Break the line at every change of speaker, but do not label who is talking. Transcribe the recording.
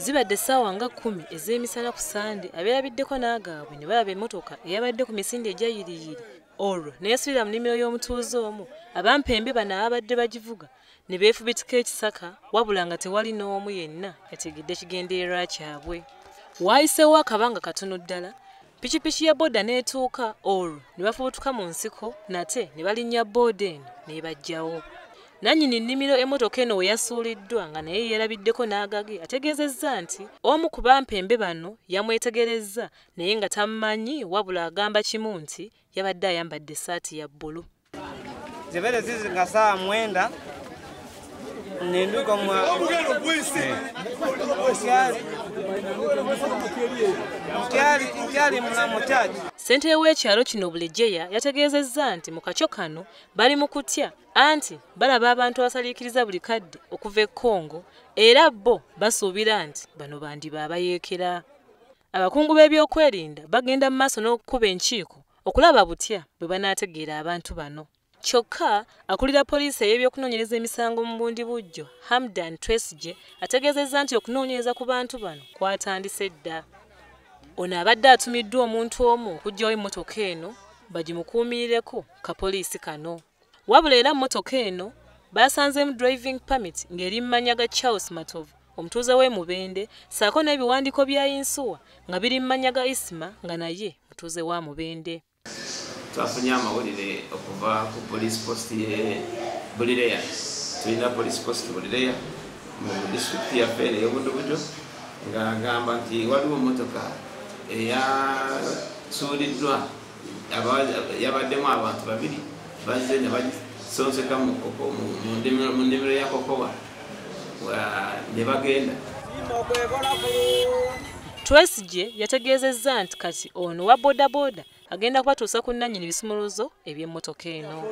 Zibadde ssaawa nga 10 ez'emisana ku Sande abeerabiddeko n'agaabwe ne balaba emmotoka eyabadde ku misinde egyayiriyiri olwo neesubira mu nnimiro y'omutuuze omu abampembe bano ababadde bagivuga ne beefubitika ekisaka wabula nga tewali n'omu yenna yategedde kigendererwa kyabwe. Waayiseewo akabanga katono ddala pikipiki ya booda n'etuuka olwo ne bafubutuka mu nsiko nate ne balinnya booda eno n'ebajjawo. Nannyini nnimiro emmotoka eno we yasuuliddwa nga naye yeerabiddeko n'agage ategeezezza nti omu ku bampembe bano yamwetegerezza naye nga tamumanyi wabula agamba kimu nti yabadde ayambadde essaati ya bbulu.
Zibere zizi nga saa 9 nenduka mkyali mulamu kyaki.
Ssentebe w'ekyalo kino Bulejeya yategeezezza nti mu kakyo kano bali mu kutya anti balaba abantu abasaliikiriza buli kadde okuva e Congo era bo basuubira nti bano bandiba abayeekera. Abakungu b'ebyokwerinda bagenda mu maaso n'okukuba enkiiko okulaba butya bwe banaategeera abantu bano. Kyokka akulira poliisi ey'ebyokunoonyereza emisango mu Bundibujjo Hamdan Twesigye ategeezezza nti okunoonyereza ku bantu bano kwatandise dda. Ono abadde atumiddwa omuntu omu okuggyawo emmotoka eno bagimukuumirireko kapoliisi kano. Wabula era mmotoka eno baasanzeemu driving permit ng'eri mu mannya ga Charles Matovu omutuuze w'e Mubende ssaako n'ebiwandiiko bya yinsuwa nga biri mu mannya ga Isima nga naye mutuuze wa Mubende.
Twafunye amawulire okuva ku police post ye Bulireya. Tulina police post Bulireya mu district yaffe ey'Obundibujjo ng'agamba nti waliwo emmotoka eyasuuliddwa yabaddemu abantu babiri bazze ne basonseka mu nnimiro ya Kokowa ne bagenda.
Twesigye yategeezezza nti kati ono wa boodabooda agenda kubatuusa ku nnannyini bisumuluzo eby'emmotoka eno.